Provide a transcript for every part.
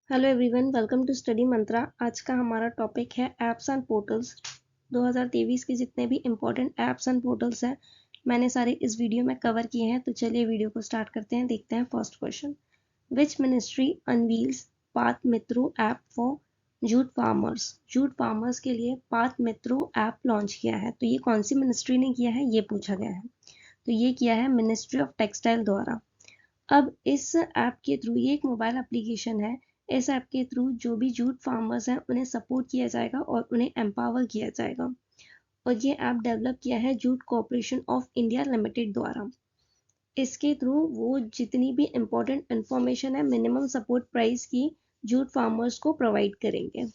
Hello everyone, welcome to study Mantra. आज का हमारा टॉपिक है एप्स एंड पोर्टल्स। 2023 के जितने भी इम्पोर्टेंट एप्स एंड पोर्टल्स हैं मैंने सारे इस वीडियो में कवर किए हैं। तो चलिए वीडियो को स्टार्ट करते हैं। देखते हैं first question. Which ministry unveils Paat Mitro app for jute farmers? Jute farmers के लिए पाथ मित्रो ऐप लॉन्च किया है। तो ये कौन सी मिनिस्ट्री ने किया है, ये पूछा गया है। तो ये किया है मिनिस्ट्री ऑफ टेक्सटाइल द्वारा। अब इस ऐप के थ्रू, ये एक मोबाइल एप्लीकेशन है, इस ऐप के थ्रू जो भी जूट फार्मर्स हैं उन्हें सपोर्ट किया जाएगा और उन्हें एम्पावर किया जाएगा। और ये ऐप डेवलप किया है jute corporation of India limited द्वारा। इसके थ्रू वो जितनी भी इम्पोर्टेंट इंफॉर्मेशन है मिनिमम सपोर्ट प्राइस की जूट फार्मर्स को प्रोवाइड करेंगे।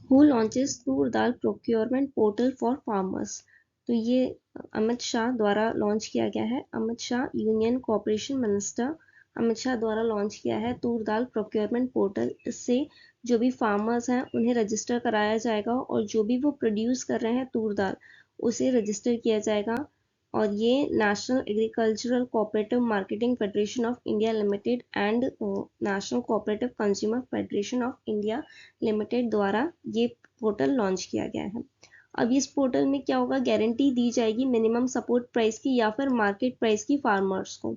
Who launches Toor dal procurement portal for farmers? तो ये अमित शाह द्वारा लॉन्च किया गया है। Amit Shah, union corporation minister Amit Shah द्वारा लॉन्च किया है तूर दाल प्रोक्योरमेंट पोर्टल। इससे जो भी फार्मर्स हैं उन्हें रजिस्टर कराया जाएगा और जो भी वो प्रोड्यूस कर रहे हैं तूर दाल उसे रजिस्टर किया जाएगा। और ये national agricultural cooperative marketing federation of India limited and national cooperative consumer federation of India limited द्वारा ये पोर्टल लॉन्च किया गया है। अब इस पोर्टल में क्या होगा, गारंटी दी जाएगी मिनिमम सपोर्ट प्राइस की या फिर मार्केट प्राइस की फार्मर्स को।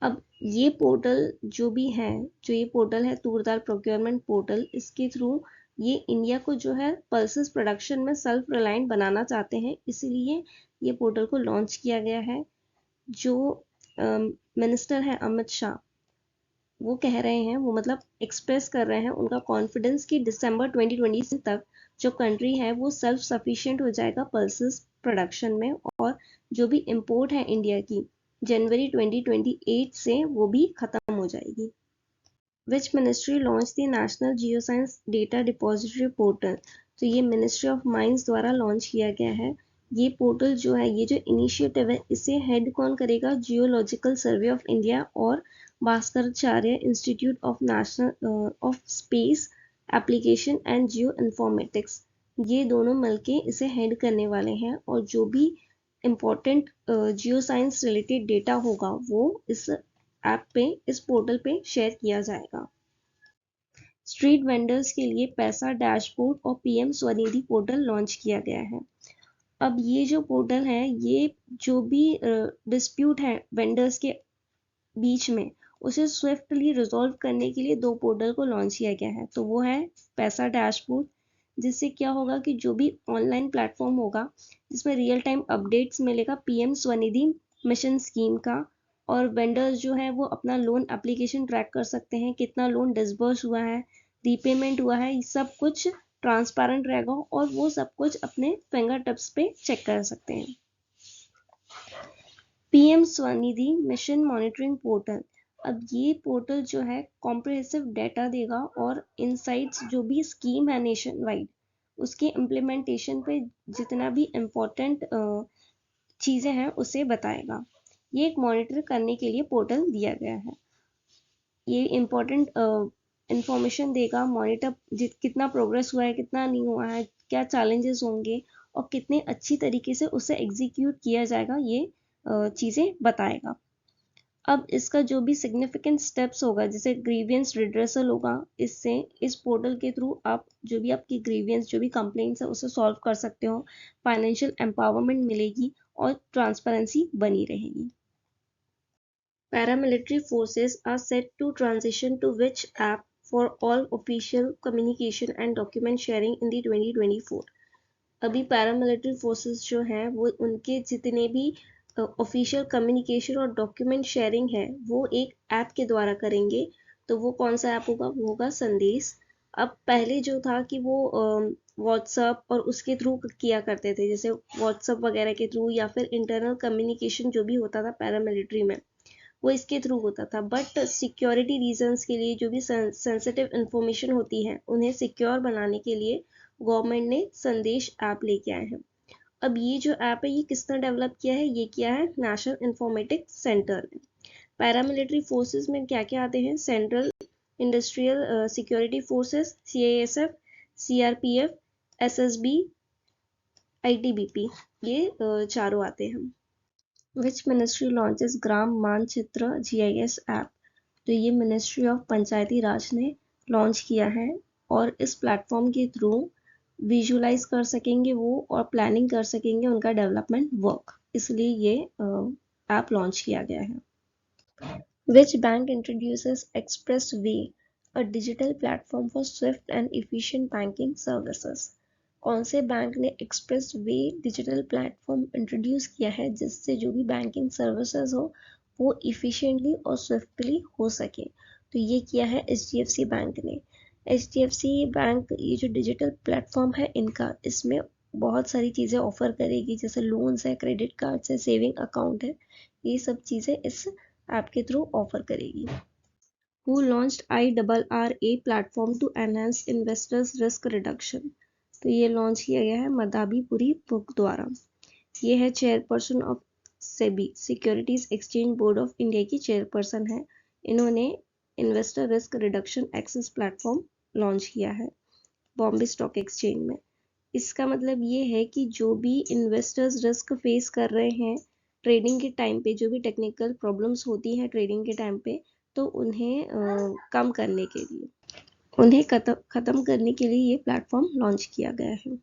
अब ये पोर्टल जो भी है, जो ये पोर्टल है तूर दाल प्रोक्योरमेंट पोर्टल, इसके थ्रू ये इंडिया को जो है पल्सेस प्रोडक्शन में सेल्फ रिलायंट बनाना चाहते हैं, इसीलिए ये पोर्टल को लॉन्च किया गया है। जो मिनिस्टर है अमित शाह, वो कह रहे हैं, वो मतलब एक्सप्रेस कर रहे हैं उनका कॉन्फिडेंस कि दिसंबर 2020 तक जो कंट्री है वो सेल्फ सफिशिएंट हो जाएगा पल्सेस प्रोडक्शन में, और जो भी इंपोर्ट है इंडिया की जनवरी 2028 से वो भी खत्म हो जाएगी। Which ministry launch the national geoscience data depository portal? तो ये मिनिस्ट्री ऑफ माइंस द्वारा लॉन्च किया गया है। ये पोर्टल जो है, ये जो इनिशिएटिव है, इसे हेड कौन करेगा? जियोलॉजिकल सर्वे ऑफ इंडिया और Bhaskaracharya institute of national of space application and geo informatics, ये दोनों मिलके इसे हेड करने वाले हैं। और जो भी important geo science related data होगा वो इस ऐप पे, इस पोर्टल पे शेयर किया जाएगा। स्ट्रीट वेंडर्स के लिए पैसा डैशबोर्ड और पीएम स्वनिधि पोर्टल लॉन्च किया गया है। अब ये जो पोर्टल है, ये जो भी डिस्प्यूट है वेंडर्स के बीच में, उसे स्विफ्टली रिजॉल्व करने के लिए दो पोर्टल को लॉन्च किया गया है। तो वो है पैसा डैशबोर्ड, जिससे क्या होगा कि जो भी ऑनलाइन प्लेटफॉर्म होगा जिसमें रियल टाइम अपडेट्स मिलेगा पीएम स्वनिधि मिशन स्कीम का, और वेंडर्स जो है वो अपना लोन एप्लीकेशन ट्रैक कर सकते हैं, कितना लोन डिसबर्स हुआ है, रीपेमेंट हुआ है, ये सब कुछ ट्रांसपेरेंट रहेगा और वो सब कुछ अपने फिंगर टिप्स पे चेक कर सकते हैं। PM Svanidhi mission monitoring portal, अब ये पोर्टल जो है कॉम्प्रिहेंसिव डेटा देगा और इनसाइट्स जो भी स्कीम है नेशन वाइड उसके इम्प्लीमेंटेशन पे जितना भी इम्पोर्टेंट चीज़ें हैं उसे बताएगा। ये एक मॉनिटर करने के लिए पोर्टल दिया गया है। ये इम्पोर्टेंट इंफॉर्मेशन देगा, मॉनिटर कितना प्रोग्रेस हुआ है, कितना नहीं हुआ है, क्या चैलेंजेस होंगे और कितने अच्छी तरीके से उसे एग्जीक्यूट किया जाएगा, ये चीज़ें बताएगा। अब इसका जो भी सिग्निफिकेंट स्टेप्स होगा, जैसे ग्रीवियंस रिड्रेसल होगा, इससे इस पोर्टल के थ्रू आप जो भी आपकी ग्रीवियंस, जो भी कंप्लेंट्स है उसे सॉल्व कर सकते हो, फाइनेंशियल एम्पावरमेंट मिलेगी और ट्रांसपेरेंसी बनी रहेगी। Paramilitary forces are set to transition to which app for all official communication and document sharing in the 2024? अभी पैरामिलिट्री फोर्सेस जो हैं वो उनके जितने भी ऑफिशियल कम्युनिकेशन और डॉक्यूमेंट शेयरिंग है वो एक ऐप के द्वारा करेंगे। तो वो कौन सा ऐप होगा? वो होगा संदेश। अब पहले जो था कि वो व्हाट्सअप और उसके थ्रू किया करते थे, जैसे व्हाट्सअप वगैरह के थ्रू, या फिर इंटरनल कम्युनिकेशन जो भी होता था पैरामिलिट्री में वो इसके थ्रू होता था। बट सिक्योरिटी रीजंस के लिए जो भी सेंसिटिव इंफॉर्मेशन होती है उन्हें सिक्योर बनाने के लिए गवर्नमेंट ने संदेश ऐप लेके आए हैं। अब ये जो ऐप है ये किसने डेवलप किया है? ये किया है नेशनल इंफॉर्मेटिक्स सेंटर ने। पैरामिलिट्री फोर्सेस में क्या क्या आते हैं? Central industrial security forces, CISF, CRPF, SSB, ITBP, ये चारों आते हैं। Which ministry launches ग्राम मानचित्र GIS ऐप? तो ये मिनिस्ट्री ऑफ पंचायती राज ने लॉन्च किया है और इस प्लेटफॉर्म के थ्रू विजुलाइज कर सकेंगे वो और प्लानिंग कर सकेंगे उनका डेवलपमेंट वर्क, इसलिए ये ऐप लॉन्च किया गया है। Which bank introduces Expressway, a digital platform for swift and efficient banking services? कौन से बैंक ने express way digital platform introduce किया है जिससे जो भी बैंकिंग सर्विसेज हो वो इफिशिएंटली और स्विफ्टली हो सके? तो ये किया है HDFC बैंक ने। HDFC बैंक ये जो डिजिटल प्लेटफॉर्म है इनका, इसमें बहुत सारी चीज़ें ऑफर करेगी, जैसे लोन्स है, क्रेडिट कार्ड्स है, सेविंग अकाउंट है, ये सब चीज़ें इस ऐप के थ्रू ऑफर करेगी। Who launched IRRA platform to enhance investors risk reduction? तो ये लॉन्च किया गया है मदाबी पुरी बुक द्वारा। ये है chairperson of SEBI, securities exchange board of India की चेयरपर्सन है। इन्होंने investor risk reduction access platform launch किया है बॉम्बे स्टॉक एक्सचेंज में। इसका मतलब ये है कि जो भी इन्वेस्टर्स रिस्क फेस कर रहे हैं ट्रेडिंग के टाइम पे, जो भी टेक्निकल प्रॉब्लम्स होती हैं ट्रेडिंग के टाइम पे, तो उन्हें कम करने के लिए, उन्हें खत्म करने के लिए ये प्लेटफॉर्म लॉन्च किया गया है।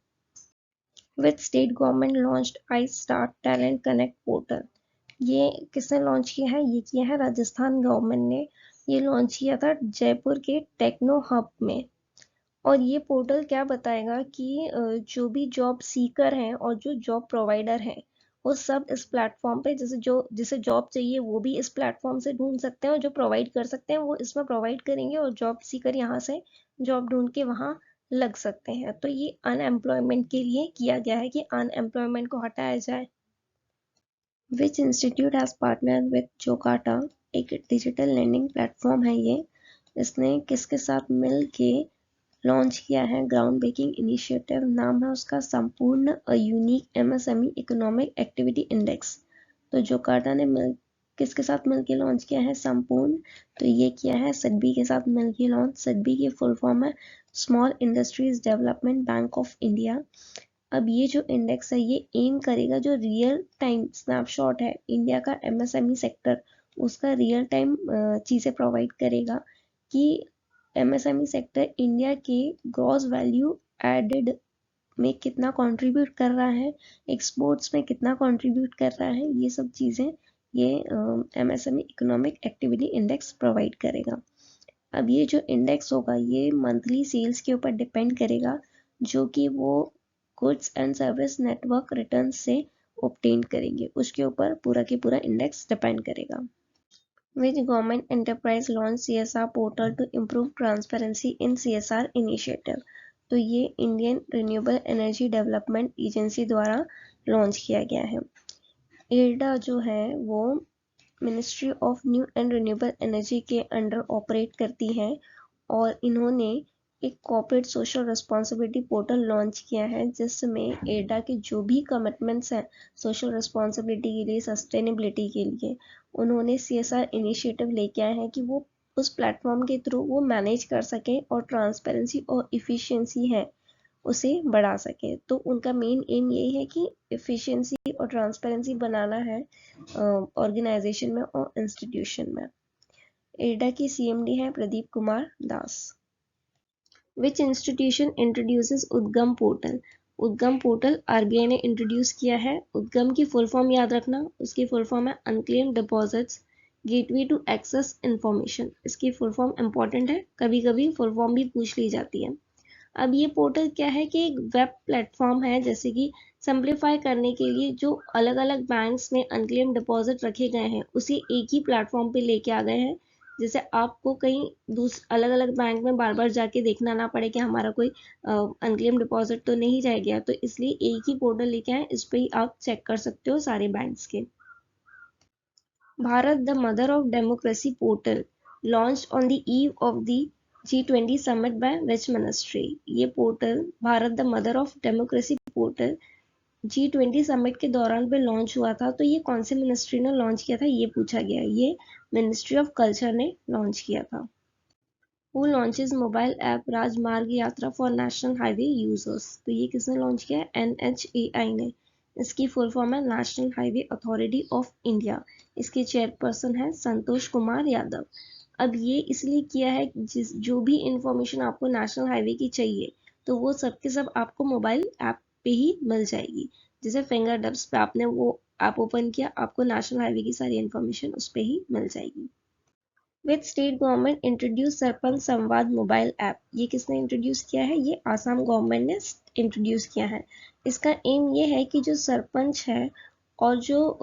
Which state government launched I start talent connect portal? ये किसने लॉन्च किया है? ये किया है राजस्थान गवर्नमेंट ने। ये लॉन्च किया था जयपुर के टेक्नो हब में। और ये पोर्टल क्या बताएगा कि जो भी जॉब सीकर हैं और जो जॉब प्रोवाइडर हैं वो सब इस प्लेटफॉर्म पे, जिसे जॉब चाहिए वो भी इस प्लेटफॉर्म से ढूंढ सकते हैं और जो प्रोवाइड कर सकते हैं वो इसमें प्रोवाइड करेंगे और जॉब सीकर यहाँ से जॉब ढूंढ के वहाँ लग सकते हैं। तो ये अनएम्प्लॉयमेंट के लिए किया गया है कि अनएम्प्लॉयमेंट को हटाया जाए। Which institute has partner with Jocata? एक डिजिटल लर्निंग प्लेटफॉर्म है ये। इसने किसके साथ मिल के लॉन्च किया है? ग्राउंड ब्रेकिंग इनिशिएटिव नाम है उसका, संपूर्ण unique MSME economic activity index. तो जोकार्टा ने किसके साथ मिलके लॉन्च किया है? संपूर्ण। तो ये किया है सिडबी के साथ मिलके लॉन्च। सिडबी की फुल फॉर्म है small industries development bank of India. अब ये जो इंडेक्स है ये एम करेगा, जो रियल टाइम स्नैपशॉट है इंडिया का MSME सेक्टर, उसका रियल टाइम चीज़ें प्रोवाइड करेगा कि MSME सेक्टर इंडिया के ग्रॉस वैल्यू एडेड में कितना कंट्रीब्यूट कर रहा है, एक्सपोर्ट्स में कितना कंट्रीब्यूट कर रहा है, ये सब चीज़ें ये MSME economic activity index provide करेगा। अब ये जो इंडेक्स होगा ये मंथली सेल्स के ऊपर डिपेंड करेगा, जो कि वो goods and service network return से ऑब्टेन करेंगे, उसके ऊपर पूरा के पूरा इंडेक्स डिपेंड करेगा। Which government enterprise launched CSR portal to improve transparency in CSR initiative? तो ये Indian renewable energy development agency द्वारा लॉन्च किया गया है। एडा जो है वो ministry of new and renewable energy के अंडर ऑपरेट करती है और इन्होंने एक corporate social responsibility portal launch किया है जिसमें एडा के जो भी कमिटमेंट्स हैं सोशल रिस्पॉन्सिबिलिटी के लिए, सस्टेनेबिलिटी के लिए, उन्होंने CSR इनिशिएटिव लेके आए हैं कि वो उस प्लेटफॉर्म के थ्रू वो मैनेज कर सकें और ट्रांसपेरेंसी और इफ़िशियंसी है उसे बढ़ा सके। तो उनका मेन एम यही है कि इफ़िशियंसी और ट्रांसपेरेंसी बनाना है ऑर्गेनाइजेशन में और इंस्टीट्यूशन में। एडा की CMD है Pradeep Kumar Das. Which institution introduces Udgam portal? Udgam portal RBI ने इंट्रोड्यूस किया है। उद्गम की फुल फॉर्म याद रखना, उसकी फुल फॉर्म है unclaimed deposits gateway to access information. इसकी फुल फॉर्म इंपॉर्टेंट है, कभी कभी फुल फॉर्म भी पूछ ली जाती है। अब ये पोर्टल क्या है कि एक वेब प्लेटफॉर्म है, जैसे कि सिंप्लीफाई करने के लिए जो अलग अलग बैंक्स में अनक्लेम डिपॉजिट रखे गए हैं उसे एक ही प्लेटफॉर्म पे लेके आ गए हैं, जैसे आपको कहीं अलग अलग बैंक में बार बार जाके देखना ना पड़े कि हमारा कोई अनक्लेम डिपॉजिट तो नहीं रह गया। तो इसलिए एक ही पोर्टल लेके आए, इस पर ही आप चेक कर सकते हो सारे बैंक्स के। Bharat the mother of democracy portal launch on the eve of the G20 summit by which ministry? ये portal Bharat the mother of democracy portal G20 summit के दौरान पे लॉन्च हुआ था। तो ये कौन से मिनिस्ट्री ने लॉन्च किया था ये पूछा गया। ये मिनिस्ट्री ऑफ कल्चर ने लॉन्च किया था। Who launches मोबाइल ऐप राजमार्ग यात्रा फॉर नेशनल हाईवे यूजर्स? तो ये किसने लॉन्च किया है? NHAI ने। इसकी फुल फॉर्म है national highway authority of India. इसके चेयरपर्सन है संतोष कुमार यादव। अब ये इसलिए किया है जिस जो भी इंफॉर्मेशन आपको नेशनल हाईवे की चाहिए तो वो सब के सब आपको मोबाइल ऐप पे ही मिल जाएगी। जैसे फिंगर टिप्स पे आपने वो ऐप ओपन किया, आपको नेशनल हाईवे की सारी इंफॉर्मेशन उस पे ही मिल जाएगी। With state government introduce sarpanch संवाद मोबाइल ऐप, ये किसने इंट्रोड्यूस किया है? ये आसाम गवर्नमेंट ने इंट्रोड्यूस किया है। इसका एम ये है कि जो सरपंच है और जो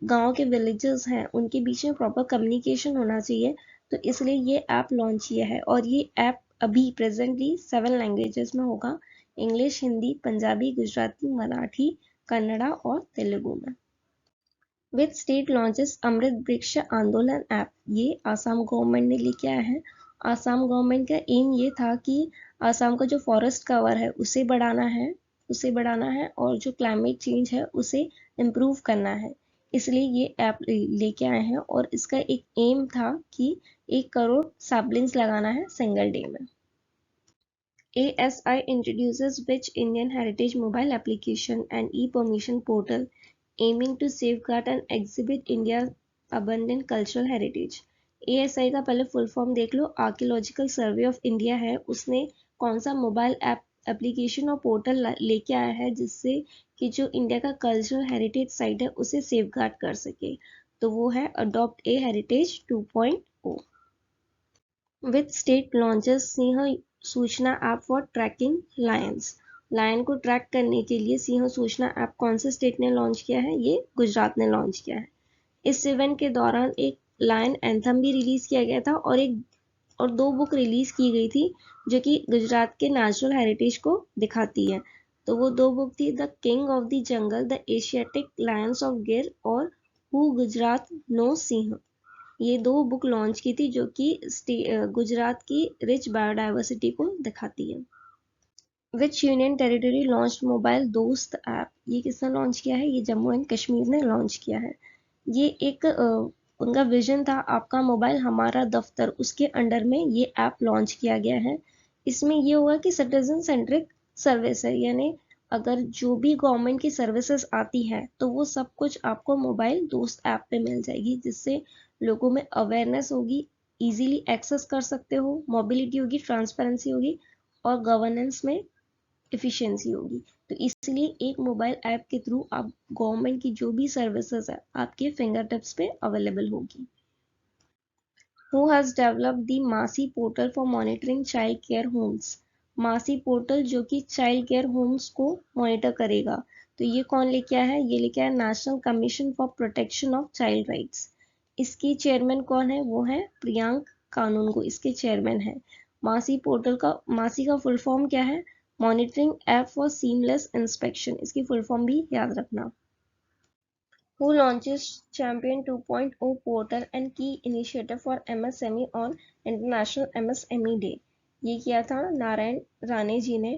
गांव के विलेजेस हैं उनके बीच में प्रॉपर कम्युनिकेशन होना चाहिए, तो इसलिए ये ऐप लॉन्च किया है। और ये ऐप अभी प्रेजेंटली 7 लैंग्वेजेस में होगा, इंग्लिश, हिंदी, पंजाबी, गुजराती, मराठी, कन्नड़ा और तेलुगु में। विद स्टेट लॉन्चेस अमृत वृक्ष आंदोलन ऐप, ये आसाम गवर्नमेंट ने लेके आया है। आसाम गवर्नमेंट का एम ये था कि आसाम का जो फॉरेस्ट कवर है उसे बढ़ाना है और जो क्लाइमेट चेंज है उसे इम्प्रूव करना है। इसलिए ये ऐप लेके आए हैं और इसका एक एम था कि 1 करोड़ सैपलिंग्स लगाना है सिंगल डे में। ASI introduces which Indian heritage mobile application and e-permission portal aiming to safeguard and exhibit India's abundant cultural heritage। ASI का पहले फुल फॉर्म देख लो, आर्कियोलॉजिकल सर्वे ऑफ इंडिया है। उसने कौन सा मोबाइल ऐप एप्लीकेशन और portal लेके आया है जिससे कि जो इंडिया का कल्चरल हेरिटेज साइट है उसे सेफगार्ड कर सके, तो वो है adopt a heritage 2.0। With state launches Sinh Suchna app for tracking lions, lion को ट्रैक करने के लिए सिंह सूचना ऐप कौन से स्टेट ने लॉन्च किया है? ये गुजरात ने लॉन्च किया है। इस इवेंट के दौरान एक लायन एंथम भी रिलीज किया गया था और 2 बुक रिलीज की गई थी जो कि गुजरात के नेचुरल हेरिटेज को दिखाती है। तो वो 2 बुक थी the king of the jungle, the Asiatic Lions of गिर और हु गुजरात नो सिंह। ये 2 बुक लॉन्च की थी जो कि गुजरात की रिच बायोडाइवर्सिटी को दिखाती है। विच यूनियन टेरिटरी लॉन्च मोबाइल दोस्त ऐप, ये किसने लॉन्च किया है? ये जम्मू एंड कश्मीर ने लॉन्च किया है। ये एक उनका विजन था आपका मोबाइल हमारा दफ्तर, उसके अंडर में ये ऐप लॉन्च किया गया है। इसमें ये होगा कि सिटीजन सेंट्रिक सर्विस है, यानी अगर जो भी गवर्नमेंट की सर्विसेज आती हैं तो वो सब कुछ आपको मोबाइल दोस्त ऐप पे मिल जाएगी, जिससे लोगों में अवेयरनेस होगी, इजीली एक्सेस कर सकते हो, मोबिलिटी होगी, ट्रांसपेरेंसी होगी और गवर्नेंस में एफिशिएंसी होगी। तो इसलिए एक मोबाइल ऐप के थ्रू आप गवर्नमेंट की जो भी सर्विसेज है आपके फिंगर टिप्स पे अवेलेबल होगी। Who has developed the मासी portal for monitoring child care homes, मासी पोर्टल जो कि चाइल्ड केयर होम्स को मॉनिटर करेगा, तो ये कौन लेके आया है? ये लेके आया national commission for protection of child rights. इसकी चेयरमैन कौन है? वो है प्रियांक कानूनगो, इसके चेयरमैन है। मासी का फुल फॉर्म क्या है? Monitoring app for seamless inspection, इसकी फुल फॉर्म भी याद रखना। Who launches Champion 2.0 portal and key initiative for MSME on International MSME Day? ये किया था नारायण राणे जी ने।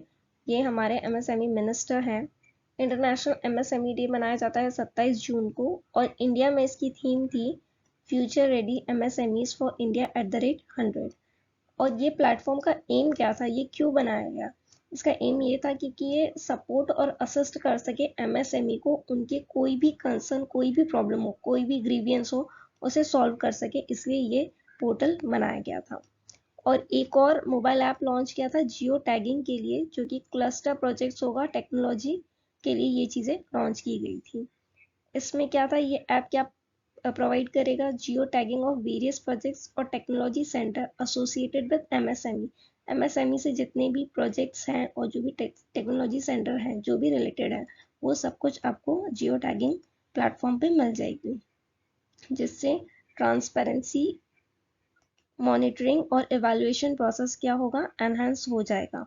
ये हमारे MSME मिनिस्टर हैं। इंटरनेशनल MSME डे मनाया जाता है 27 जून को और इंडिया में इसकी थीम थी future ready MSMEs for India @100। और ये प्लेटफॉर्म का एम क्या था, ये क्यों बनाया गया? इसका एम ये था कि ये सपोर्ट और असिस्ट कर सके एमएसएमई को, उनके कोई भी कंसर्न, कोई भी प्रॉब्लम हो, कोई भी ग्रीवियंस हो, उसे सॉल्व कर सके, इसलिए ये पोर्टल बनाया गया था। और एक और मोबाइल ऐप लॉन्च किया था जियो टैगिंग के लिए, जो कि क्लस्टर प्रोजेक्ट्स होगा टेक्नोलॉजी के लिए ये चीज़ें लॉन्च की गई थी। इसमें क्या था, ये ऐप क्या प्रोवाइड करेगा? Geo tagging of various projects और technology centre associated with MSME. MSME से जितने भी प्रोजेक्ट्स हैं और जो भी टेक्नोलॉजी सेंटर हैं जो भी रिलेटेड है, वो सब कुछ आपको जियो टैगिंग प्लेटफॉर्म पे मिल जाएगी, जिससे ट्रांसपेरेंसी, मॉनिटरिंग और इवैल्यूएशन प्रोसेस क्या होगा? एनहांस हो जाएगा।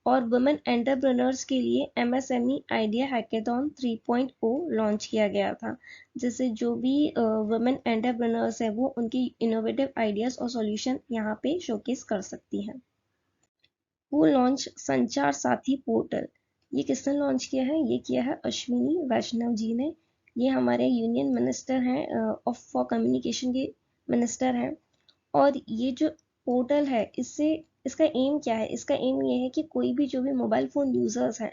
और वुमेन एंटरप्रेन्योर्स के लिए एमएसएमई आइडिया हैकेथॉन 3.0 लॉन्च किया गया था, जिससे जो भी वुमेन एंटरप्रेन्योर्स है वो उनकी इनोवेटिव आइडियाज और सॉल्यूशन यहाँ पे शोकेस कर सकती हैं। वो लॉन्च संचार साथी पोर्टल, ये किसने लॉन्च किया है? ये किया है अश्विनी वैष्णव जी ने। ये हमारे यूनियन मिनिस्टर हैं फॉर कम्युनिकेशन के मिनिस्टर हैं। और ये जो पोर्टल है इसका एम क्या है? इसका एम ये है कि कोई भी जो भी मोबाइल फ़ोन यूज़र्स हैं,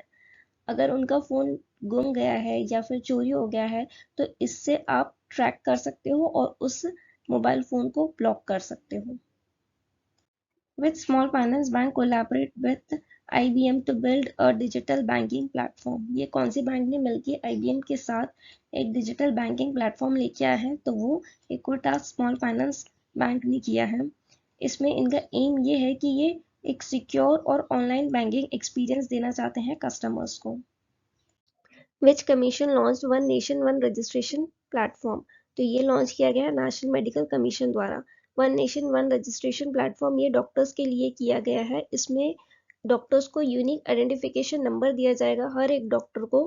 अगर उनका फ़ोन गुम गया है या फिर चोरी हो गया है, तो इससे आप ट्रैक कर सकते हो और उस मोबाइल फ़ोन को ब्लॉक कर सकते हो। With small finance bank collaborate with IBM to build a digital banking platform। ये कौन सी बैंक ने मिलकर IBM के साथ एक डिजिटल बैंकिंग प्लेटफॉर्म लेके आया है, तो वो इक्विटास स्मॉल फाइनेंस बैंक ने किया है। इसमें इनका एम ये है कि ये एक सिक्योर और ऑनलाइन बैंकिंग एक्सपीरियंस देना चाहते हैं कस्टमर्स को। Which commission launch one nation one registration platform. तो ये लॉन्च किया गया है नेशनल मेडिकल कमीशन द्वारा। One nation one registration platform ये डॉक्टर्स के लिए किया गया है। इसमें डॉक्टर्स को यूनिक आइडेंटिफिकेशन नंबर दिया जाएगा हर एक डॉक्टर को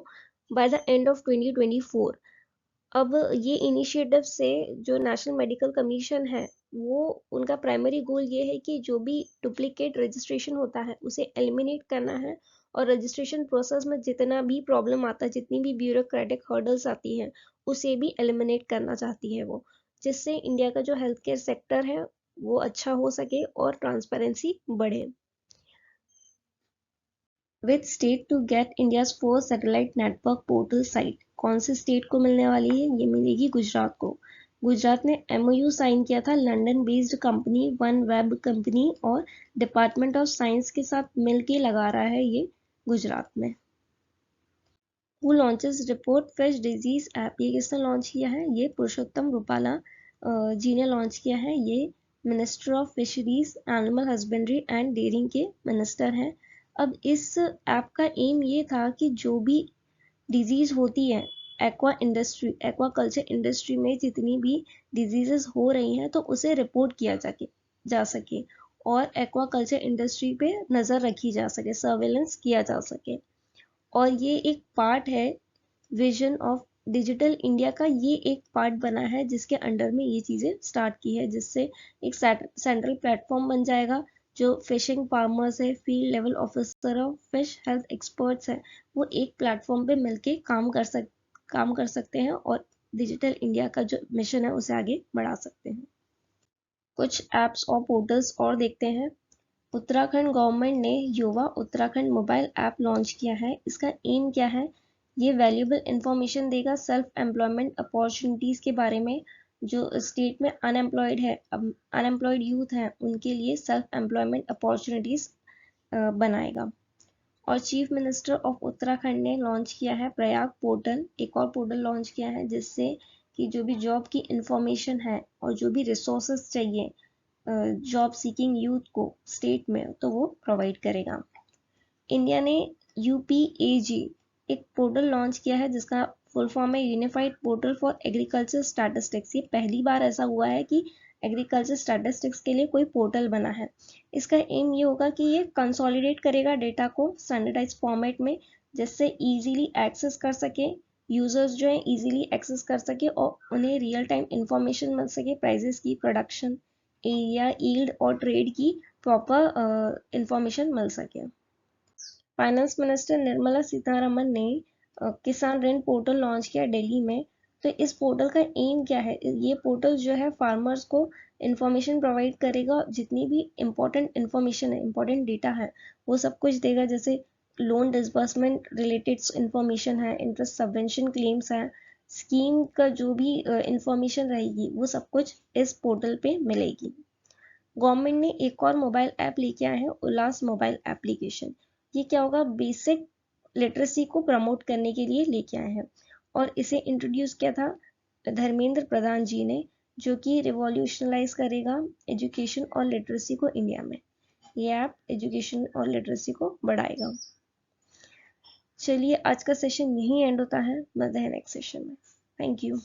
बाय द एंड ऑफ 2024। अब ये इनिशिएटिव से जो नेशनल मेडिकल कमीशन है वो उनका प्राइमरी गोल ये है कि जो भी डुप्लीकेट रजिस्ट्रेशन होता है उसे एलिमिनेट करना है, और रजिस्ट्रेशन प्रोसेस में जितना भी प्रॉब्लम आता है, जितनी भी ब्यूरोक्रेटिक हर्डल्स आती हैं, उसे भी एलिमिनेट करना चाहती है वो, जिससे इंडिया का जो हेल्थ केयर सेक्टर है वो अच्छा हो सके और ट्रांसपेरेंसी बढ़े। Which state to get India's first satellite network portal site. कौन से स्टेट को मिलने वाली है? ये मिलेगी गुजरात को। गुजरात ने MOU साइन किया था London based company one web company और डिपार्टमेंट ऑफ साइंस के साथ मिलके लगा रहा है ये गुजरात में। Who launches report fish disease app. ये किसने लॉन्च किया है? ये पुरुषोत्तम रूपाला जी ने लॉन्च किया है। ये minister of fisheries, animal husbandry and dairying के मिनिस्टर हैं। अब इस ऐप का एम ये था कि जो भी डिजीज होती है एक्वाकल्चर इंडस्ट्री में जितनी भी डिजीजेस हो रही हैं तो उसे रिपोर्ट किया जा सके और एक्वाकल्चर इंडस्ट्री पे नज़र रखी जा सके, सर्वेलेंस किया जा सके। और ये एक पार्ट है विजन ऑफ डिजिटल इंडिया का, ये एक पार्ट बना है जिसके अंडर में ये चीज़ें स्टार्ट की है, जिससे एक सेंट्रल प्लेटफॉर्म बन जाएगा। जो फिशिंग फार्मर्स है, फील्ड लेवल ऑफिसर और फिश हेल्थ एक्सपर्ट्स हैं, वो एक प्लेटफॉर्म पे मिलके काम कर सकते हैं और डिजिटल इंडिया का जो मिशन है उसे आगे बढ़ा सकते हैं। कुछ एप्स और पोर्टल्स और देखते हैं। उत्तराखंड गवर्नमेंट ने युवा उत्तराखंड मोबाइल ऐप लॉन्च किया है। इसका एम क्या है? ये वैल्यूएबल इंफॉर्मेशन देगा सेल्फ एम्प्लॉयमेंट अपॉर्चुनिटीज़ के बारे में। जो स्टेट में अनएम्प्लॉयड यूथ हैं उनके लिए सेल्फ एम्प्लॉयमेंट अपॉर्चुनिटीज़ बनाएगा। और चीफ मिनिस्टर ऑफ उत्तराखंड ने लॉन्च किया है प्रयाग पोर्टल, एक और पोर्टल लॉन्च किया है जिससे कि जो भी जॉब की इंफॉर्मेशन है और जो भी रिसोर्सेज चाहिए जॉब सीकिंग यूथ को स्टेट में, तो वो प्रोवाइड करेगा। इंडिया ने UPAG एक पोर्टल लॉन्च किया है जिसका फुल फॉर्म है unified portal for agriculture statistics. ये पहली बार ऐसा हुआ है कि एग्रीकल्चर स्टैटिस्टिक्स के लिए कोई पोर्टल बना है। इसका एम ये होगा कि ये कंसोलिडेट करेगा डेटा को स्टैंडर्डाइज फॉर्मेट में, जिससे इजीली एक्सेस कर सके यूजर्स, जो है इजीली एक्सेस कर सके और उन्हें रियल टाइम इंफॉर्मेशन मिल सके, प्राइजेस की, प्रोडक्शन एरिया, यील्ड और ट्रेड की प्रॉपर इंफॉर्मेशन मिल सके। फाइनेंस मिनिस्टर निर्मला सीतारमन ने किसान ऋण पोर्टल लॉन्च किया दिल्ली में। तो इस पोर्टल का एम क्या है? ये पोर्टल जो है फार्मर्स को इंफॉर्मेशन प्रोवाइड करेगा, जितनी भी इम्पोर्टेंट इंफॉर्मेशन है, इम्पोर्टेंट डेटा है, वो सब कुछ देगा। जैसे लोन डिसबर्समेंट रिलेटेड इंफॉर्मेशन है, इंटरेस्ट सबवेंशन क्लेम्स है, स्कीम का जो भी इंफॉर्मेशन रहेगी वो सब कुछ इस पोर्टल पे मिलेगी। गवर्नमेंट ने एक और मोबाइल ऐप लेके आए हैं, उल्लास मोबाइल एप्लीकेशन। ये क्या होगा? बेसिक लिटरेसी को प्रमोट करने के लिए लेके आए हैं और इसे इंट्रोड्यूस किया था धर्मेंद्र प्रधान जी ने, जो कि रिवॉल्यूशनलाइज करेगा एजुकेशन और लिटरेसी को इंडिया में। ये ऐप एजुकेशन और लिटरेसी को बढ़ाएगा। चलिए आज का सेशन यहीं एंड होता है, मिलते हैं नेक्स्ट सेशन में। Thank you.